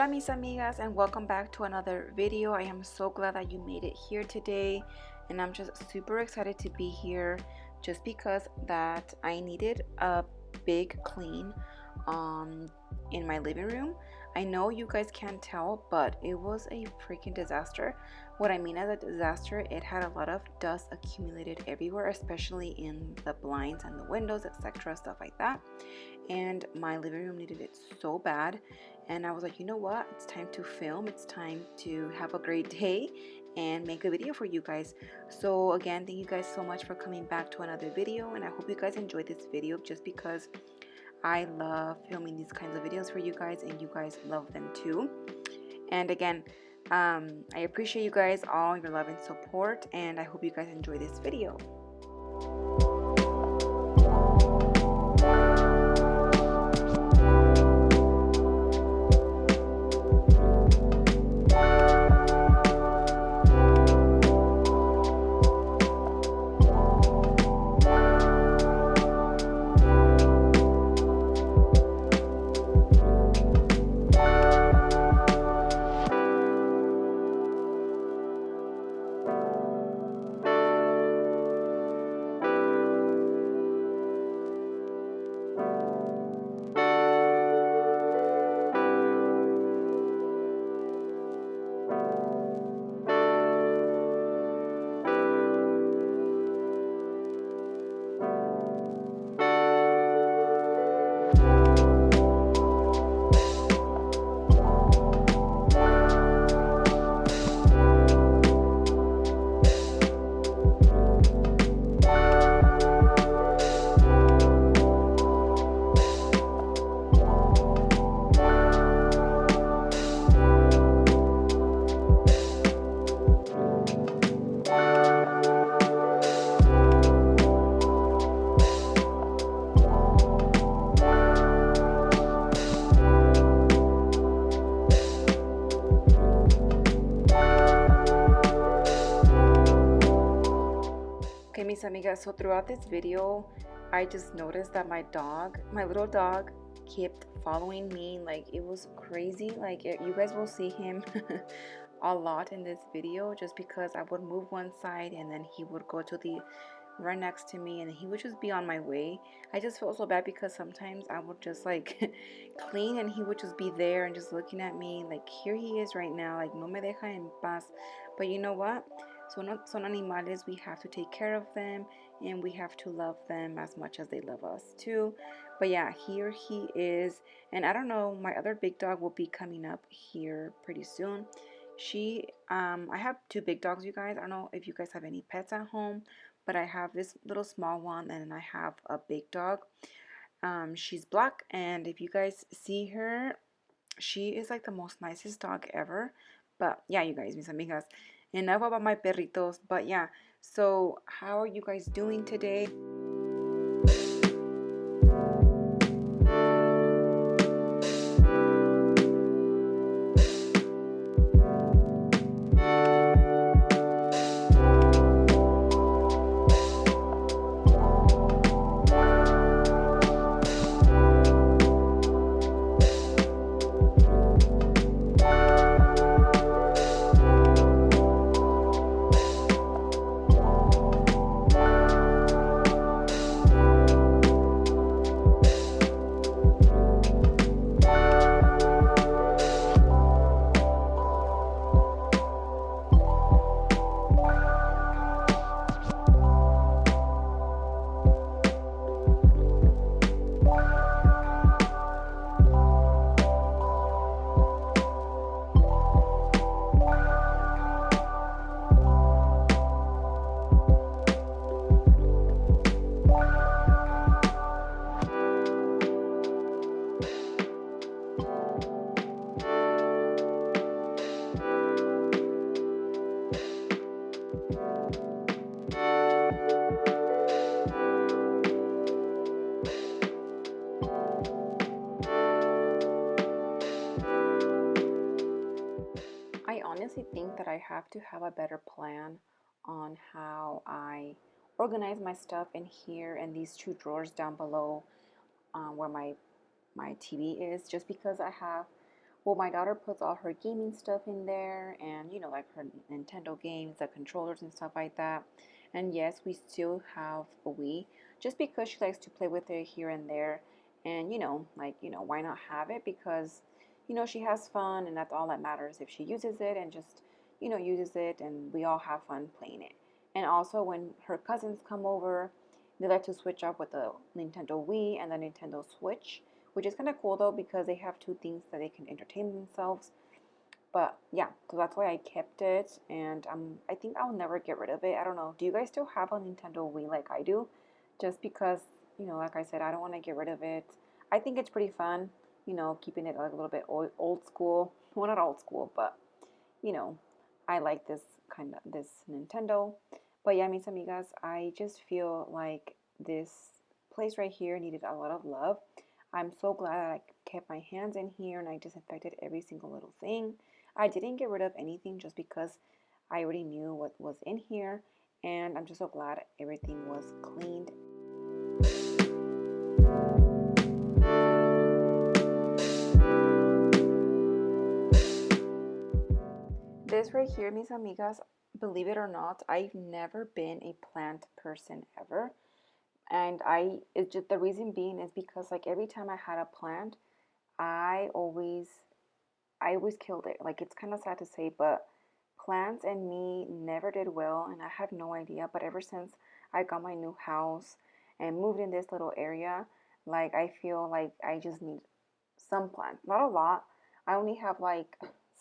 mis amigas, and welcome back to another video. I am so glad that you made it here today, and I'm just super excited to be here just because that I needed a big clean in my living room. I know you guys can't tell, but it was a freaking disaster. What I mean as a disaster, it had a lot of dust accumulated everywhere, especially in the blinds and the windows, etc., stuff like that. And my living room needed it so bad, and I was like, you know what, it's time to film, it's time to have a great day and make a video for you guys. So again, thank you guys so much for coming back to another video, and I hope you guys enjoyed this video just because I love filming these kinds of videos for you guys, and you guys love them too. And again, I appreciate you guys, all your love and support, and I hope you guys enjoy this video. Okay, mis amigas, so throughout this video, I just noticed that my little dog, kept following me. Like, it was crazy. Like, you guys will see him a lot in this video just because I would move one side and then he would go to the right next to me and he would just be on my way. I just felt so bad because sometimes I would just like clean and he would just be there and just looking at me like, here he is right now, like no me deja en paz. But you know what, son animales, we have to take care of them and we have to love them as much as they love us too. But yeah, here he is, and I don't know, my other big dog will be coming up here pretty soon. I have two big dogs, you guys. I don't know if you guys have any pets at home, but I have this little small one and then I have a big dog. She's black, and if you guys see her, she is like the most nicest dog ever. But yeah, you guys, mis amigas, enough about my perritos. But yeah, so how are you guys doing today? I honestly think that I have to have a better plan on how I organize my stuff in here and these two drawers down below where my TV is, just because Well, my daughter puts all her gaming stuff in there, and like her Nintendo games, the controllers and stuff like that. And yes, we still have a Wii just because she likes to play with it here and there. And why not have it? Because she has fun, and that's all that matters. If she uses it and just uses it, and we all have fun playing it. And also, when her cousins come over, they like to switch up with the Nintendo Wii and the Nintendo Switch, which is kind of cool though because they have two things that they can entertain themselves. But yeah, so that's why I kept it, and I think I'll never get rid of it. I don't know. Do you guys still have a Nintendo Wii like I do? Just because like I said, I don't want to get rid of it. I think it's pretty fun, keeping it like a little bit old school. Well, not old school, but you know, I like this Nintendo. But yeah, mis amigas, I just feel like this place right here needed a lot of love. I'm so glad that I kept my hands in here and I disinfected every single little thing. I didn't get rid of anything just because I already knew what was in here, and I'm just so glad everything was cleaned. This right here, mis amigas, believe it or not, I've never been a plant person ever. And it's just the reason being is because like every time I had a plant, I always I always killed it. Like it's kind of sad to say, but plants and me never did well, and I had no idea. But ever since I got my new house and moved in this little area, like I feel like I just need some plants, not a lot. I only have like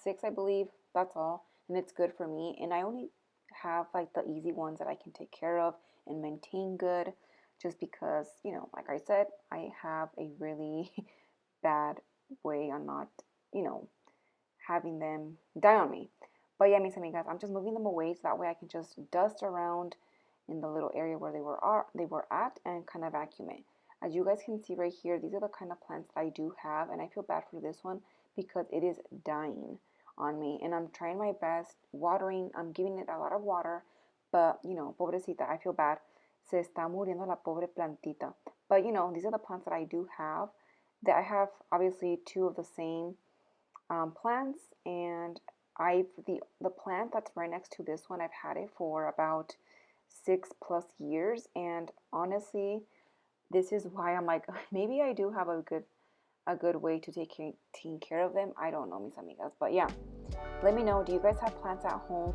six, I believe. That's all, and it's good for me. And I only have like the easy ones that I can take care of and maintain good, just because like I said, I have a really bad way on not, you know, having them die on me. But yeah, mis amigas, I'm just moving them away so that way I can just dust around in the little area where they were at and kind of vacuum it. As you guys can see right here, these are the kind of plants that I do have, and I feel bad for this one because it is dying on me, and I'm trying my best watering. I'm giving it a lot of water, but pobrecita, I feel bad. Se está muriendo la pobre plantita. But these are the plants that I do have. That I have obviously two of the same plants, and the plant that's right next to this one, I've had it for about 6+ years, and honestly, this is why I'm like maybe I do have a good way to taking care of them. I don't know, mis amigas, but yeah, let me know. Do you guys have plants at home?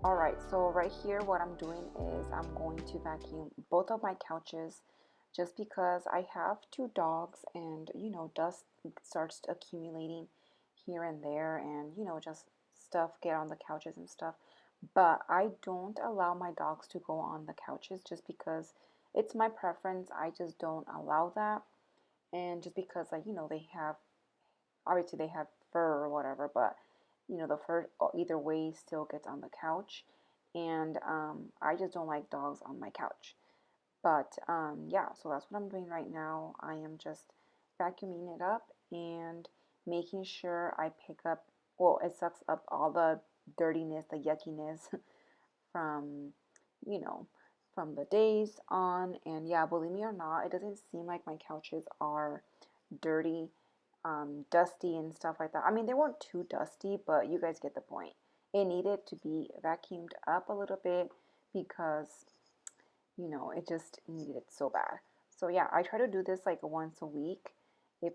Alright, so right here what I'm doing is I'm going to vacuum both of my couches just because I have two dogs, and dust starts accumulating here and there, and just stuff get on the couches and stuff. But I don't allow my dogs to go on the couches just because it's my preference. I just don't allow that. And just because like they have, obviously they have fur or whatever, but the fur either way still gets on the couch, and I just don't like dogs on my couch. But yeah, so that's what I'm doing right now. I am just vacuuming it up and making sure I pick up, well, it sucks up all the dirtiness, the yuckiness from, you know, from the days on. And yeah, believe me or not, it doesn't seem like my couches are dirty, dusty and stuff like that. I mean, they weren't too dusty, but you guys get the point. It needed to be vacuumed up a little bit because, it just needed it so bad. So yeah, I try to do this like once a week if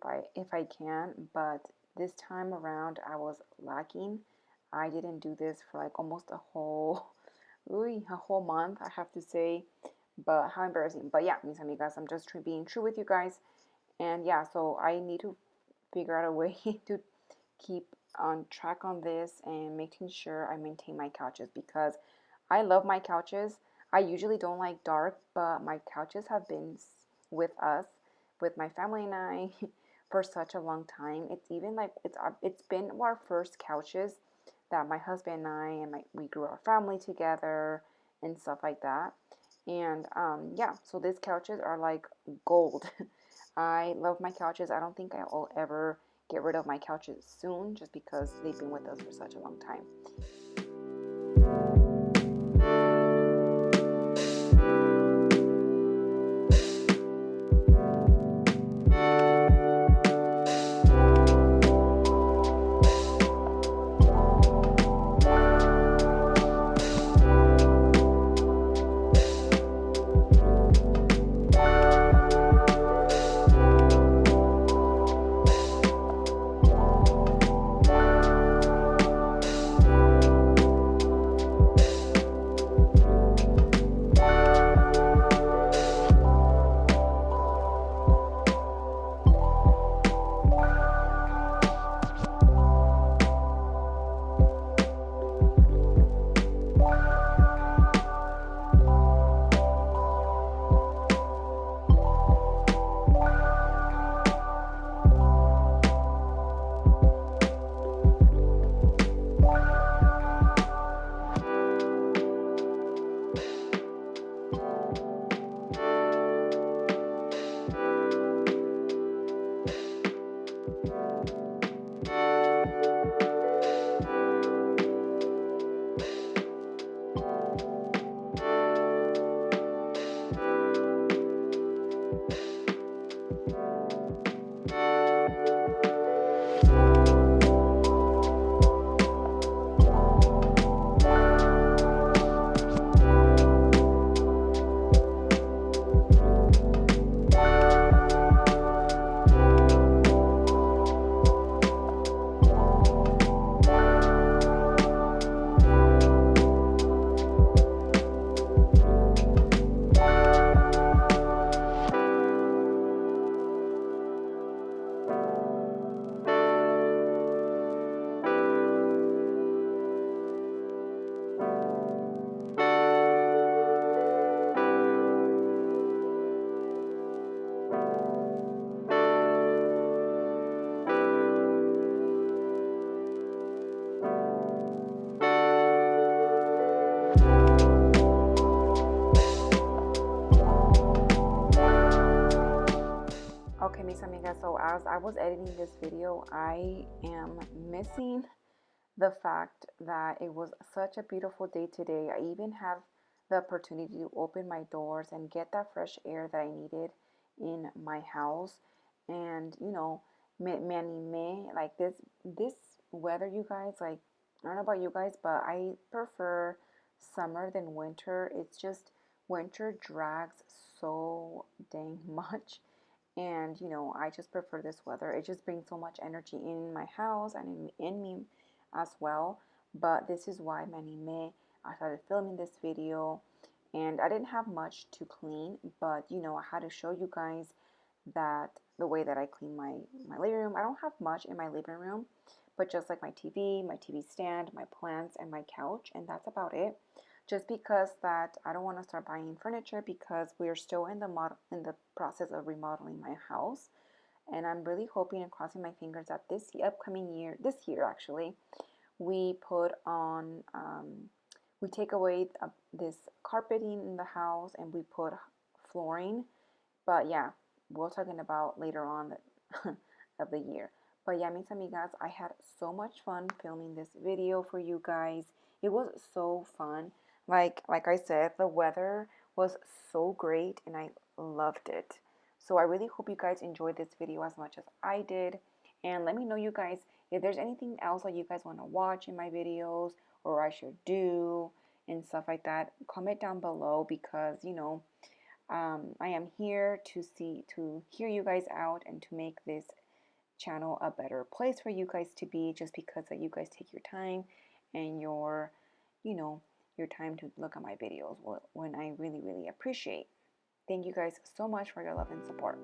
I can, but this time around I was lacking. I didn't do this for like almost a whole a whole month, I have to say. But how embarrassing. But yeah, mis amigas, I'm just being true with you guys. And yeah, so I need to figure out a way to keep on track on this and making sure I maintain my couches because I love my couches. I usually don't like dark, but my couches have been with us, with my family and I, for such a long time. It's even like it's been our first couches that my husband and I and we grew our family together and stuff like that. And yeah, so these couches are like gold. I love my couches. I don't think I'll ever get rid of my couches soon just because they've been with us for such a long time. Okay, mis amigas, so as I was editing this video, I am missing the fact that it was such a beautiful day today. I even have the opportunity to open my doors and get that fresh air that I needed in my house. And me anime, like this weather, you guys, like I don't know about you guys, but I prefer summer than winter. It's just winter drags so dang much. And I just prefer this weather. It just brings so much energy in my house and in me as well. But this is why me I started filming this video, and I didn't have much to clean, but I had to show you guys that the way that I clean my living room. I don't have much in my living room, but just like my TV stand, my plants, and my couch, and that's about it. Just because that I don't want to start buying furniture because we are still in the process of remodeling my house, and I'm really hoping and crossing my fingers that this year actually, we put on we take away this carpeting in the house and we put flooring. But yeah, we're talking about later on of the year. But yeah, mis amigas, I had so much fun filming this video for you guys. It was so fun. Like I said, the weather was so great and I loved it. So I really hope you guys enjoyed this video as much as I did. And let me know, you guys, if there's anything else that you guys want to watch in my videos or I should do and stuff like that. Comment down below because, I am here to hear you guys out and to make this channel a better place for you guys to be, just because that you guys take your time and you know, your time to look at my videos when I really, really appreciate. Thank you guys so much for your love and support.